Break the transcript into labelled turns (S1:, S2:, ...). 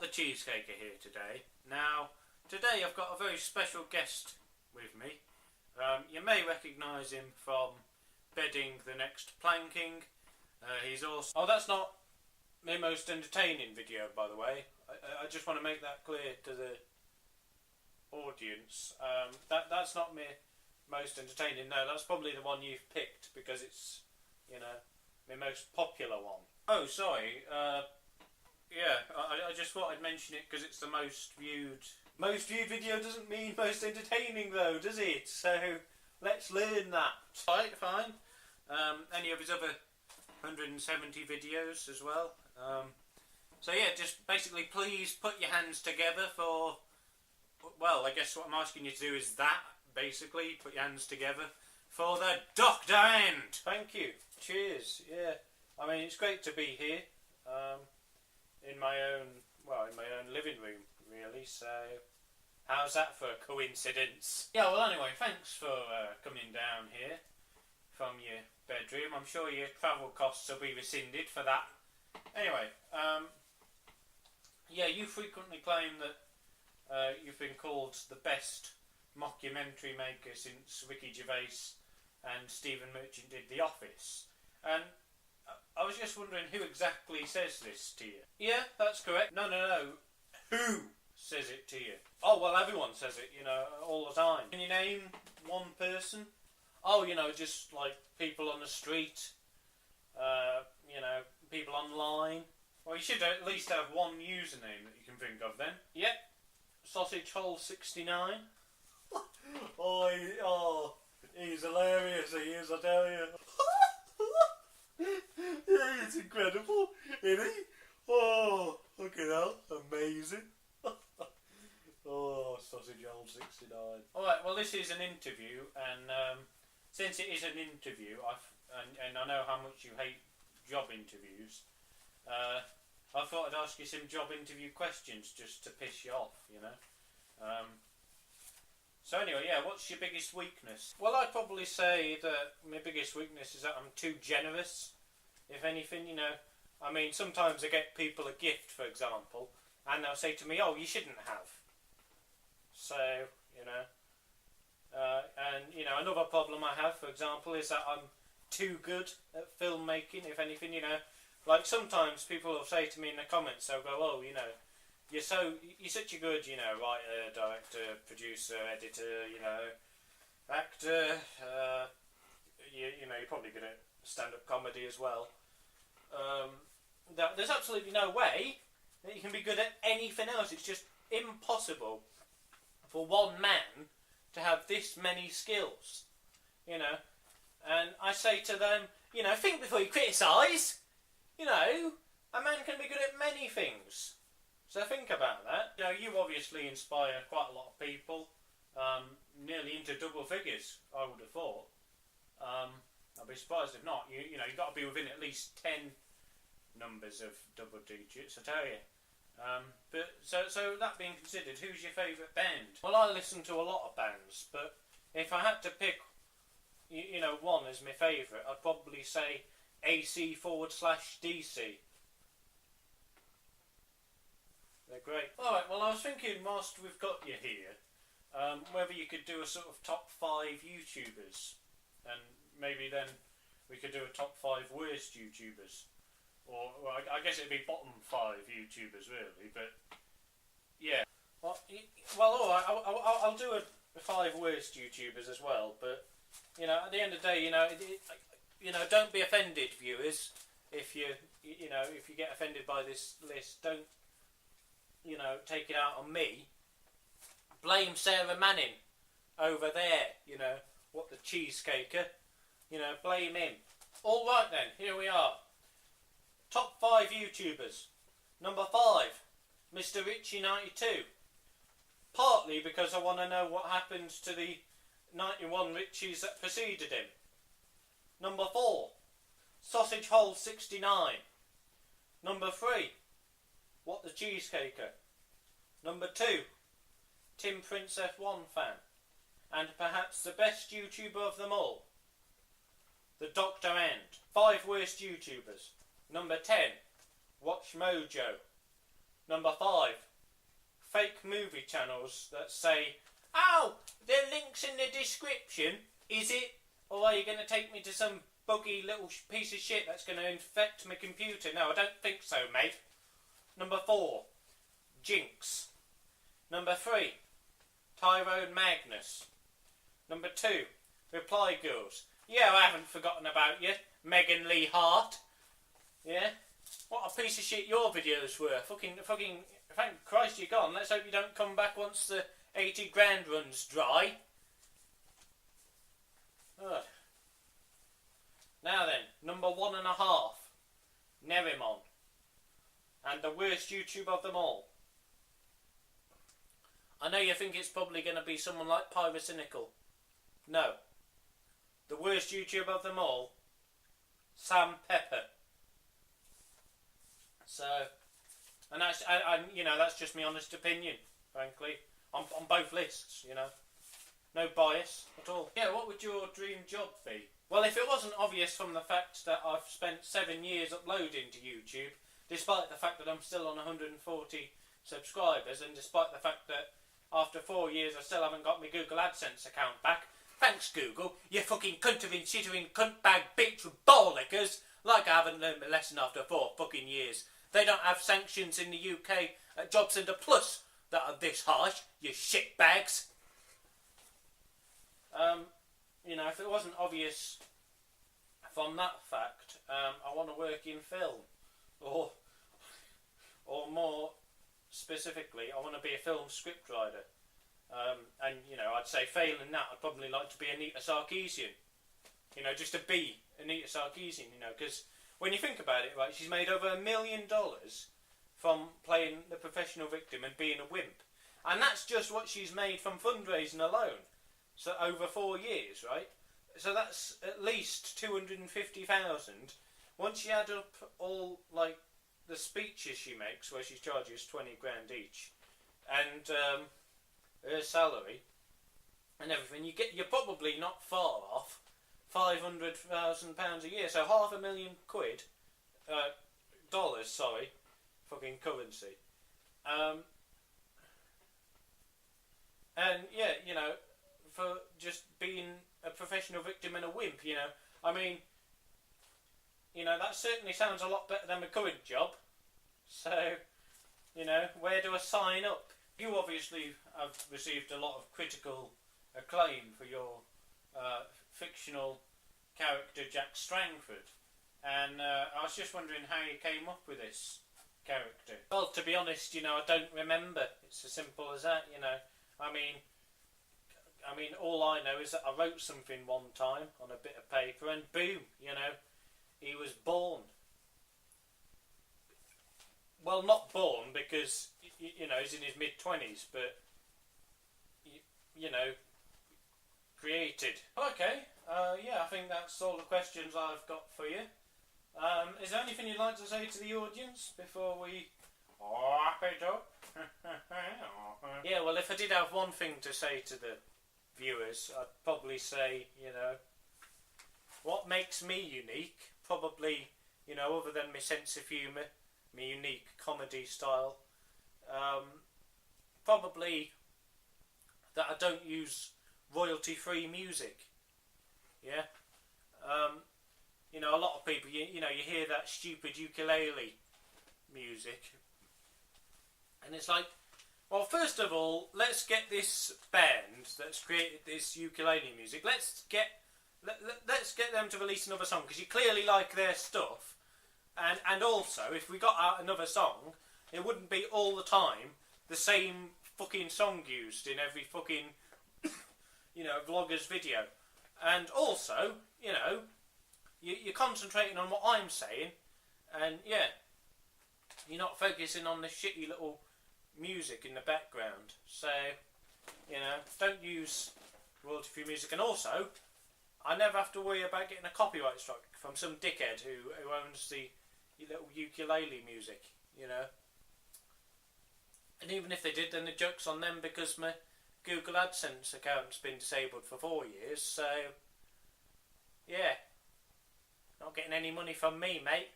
S1: Whatthecheesecaker here today. Now, today I've got a very special guest with me. You may recognise him from bedding the next planking. He's also... Oh, that's not my most entertaining video, by the way. I just want to make that clear to the audience. That's not my most entertaining. No, that's probably the one you've picked because it's, you know, my most popular one. Oh, sorry. Yeah, I just thought I'd mention it because it's the most viewed. Most viewed video doesn't mean most entertaining though, does it? So, let's learn that. Right, fine. Any of his other 170 videos as well. So yeah, just basically please put your hands together for... Well, I guess what I'm asking you to do is that, basically. Put your hands together for the Dr. End. Thank you. Cheers. Yeah. I mean, it's great to be here. In my own living room, really, so how's that for a coincidence? Yeah, well anyway, thanks for coming down here from your bedroom. I'm sure your travel costs will be rescinded for that. Anyway, yeah, you frequently claim that you've been called the best mockumentary maker since Ricky Gervais and Stephen Merchant did The Office. And I was just wondering who exactly says this to you. Yeah, that's correct. No. Who says it to you? Oh, well, everyone says it, you know, all the time. Can you name one person? Oh, you know, just like people on the street, you know, people online. Well, you should at least have one username that you can think of then. Yep. Sausage Hole 69. Oh, he's hilarious, he is, I tell you. Yeah, it's incredible, isn't he? Oh, look at that, amazing. Oh, Sausage Hole 69. Alright, well this is an interview, and since it is an interview, and I know how much you hate job interviews, I thought I'd ask you some job interview questions just to piss you off, you know. So anyway, yeah, what's your biggest weakness? Well, I'd probably say that my biggest weakness is that I'm too generous, if anything, you know. I mean, sometimes I get people a gift, for example, and they'll say to me, oh, you shouldn't have. So, you know. And, you know, another problem I have, for example, is that I'm too good at filmmaking, if anything, you know. Like, sometimes people will say to me in the comments, they'll go, oh, you know, you're such a good, you know, writer, director, producer, editor, you know, actor, you know, you're probably good at stand-up comedy as well. There's absolutely no way that you can be good at anything else. It's just impossible for one man to have this many skills, you know. And I say to them, you know, think before you criticise. You know, a man can be good at many things. So think about that. You know, you obviously inspire quite a lot of people, nearly into double figures, I would have thought. I'd be surprised if not. You know, you've got to be within at least 10 numbers of double digits, I tell you. But so that being considered, who's your favourite band? Well, I listen to a lot of bands, but if I had to pick, you know, one as my favourite, I'd probably say AC/DC. They're great. Alright, well I was thinking whilst we've got you here, whether you could do a sort of top 5 YouTubers, and maybe then we could do a top 5 worst YouTubers. Or, well, I guess it'd be bottom 5 YouTubers really, but yeah. Well alright, I'll do a 5 worst YouTubers as well, but, you know, at the end of the day, you know, you know, don't be offended, viewers, if you get offended by this list. Don't, you know, take it out on me. Blame Sarah Manning over there, you know, Whatthecheesecaker. You know, blame him. Alright then, here we are. Top 5 YouTubers. Number 5, Mr. Richie92. Partly because I want to know what happened to the 91 Richies that preceded him. Number 4, Sausage Hole 69. Number 3, Whatthecheesecaker. Number 2, Tim Prince F1 fan. And perhaps the best YouTuber of them all, the Dr. End. 5 worst YouTubers. Number 10, Watch Mojo. Number 5, fake movie channels that say, "Oh, the link's in the description, is it? Or are you going to take me to some buggy little piece of shit that's going to infect my computer?" No, I don't think so, mate. Number 4, Jinx. Number 3, Tyrone Magnus. Number 2, Reply Girls. Yeah, I haven't forgotten about you, Megan Lee Hart. Yeah? What a piece of shit your videos were. Fucking, thank Christ you're gone. Let's hope you don't come back once the 80 grand runs dry. Good. Now then, number 1.5, Nerimon. And the worst YouTube of them all. I know you think it's probably going to be someone like Pyrocynical. No. The worst YouTube of them all, Sam Pepper. So, and that's, you know, that's just my honest opinion, frankly, on both lists, you know. No bias at all. Yeah, what would your dream job be? Well, if it wasn't obvious from the fact that I've spent 7 years uploading to YouTube, despite the fact that I'm still on 140 subscribers, and despite the fact that after 4 years I still haven't got my Google AdSense account back. Thanks, Google, you fucking cunt-of-in-shittering cunt-bag bitch with ball-lickers. Like I haven't learned my lesson after 4 fucking years. They don't have sanctions in the UK at Job Centre Plus that are this harsh, you shitbags. You know, if it wasn't obvious from that fact, I want to work in film. Or more specifically, I want to be a film scriptwriter. And, you know, I'd say failing that, I'd probably like to be Anita Sarkeesian. You know, just to be Anita Sarkeesian, you know, because when you think about it, right, she's made over $1 million from playing the professional victim and being a wimp. And that's just what she's made from fundraising alone. So over 4 years, right? So that's at least 250,000. Once you add up all, like, the speeches she makes, where she charges 20 grand each, and her salary and everything, you're probably not far off £500,000 a year. So £500,000 dollars, sorry, fucking currency. And yeah, you know, for just being a professional victim and a wimp, you know, I mean, you know, that certainly sounds a lot better than my current job. So, you know, where do I sign up? You obviously have received a lot of critical acclaim for your fictional character Jack Strangford, and I was just wondering how you came up with this character. Well, to be honest, you know, I don't remember. It's as simple as that, you know. I mean, all I know is that I wrote something one time on a bit of paper, and boom, you know, he was born. Well, not born, because, you know, he's in his mid-20s, but, you know, created. Okay, yeah, I think that's all the questions I've got for you. Is there anything you'd like to say to the audience before we wrap it up? Yeah, well, if I did have one thing to say to the viewers, I'd probably say, you know, what makes me unique, probably, you know, other than my sense of humour, my unique comedy style, probably that I don't use royalty-free music. Yeah, you know, a lot of people, you know, you hear that stupid ukulele music, and it's like, well, first of all, let's get this band that's created this ukulele music. Let's get them to release another song, because you clearly like their stuff. And also, if we got out another song, it wouldn't be all the time the same fucking song used in every fucking, you know, vlogger's video. And also, you know, you're concentrating on what I'm saying, and yeah, you're not focusing on the shitty little music in the background. So, you know, don't use royalty-free music. And also, I never have to worry about getting a copyright strike from some dickhead who owns the little ukulele music, you know. And even if they did, then the joke's on them, because my Google AdSense account's been disabled for 4 years, so yeah, not getting any money from me, mate.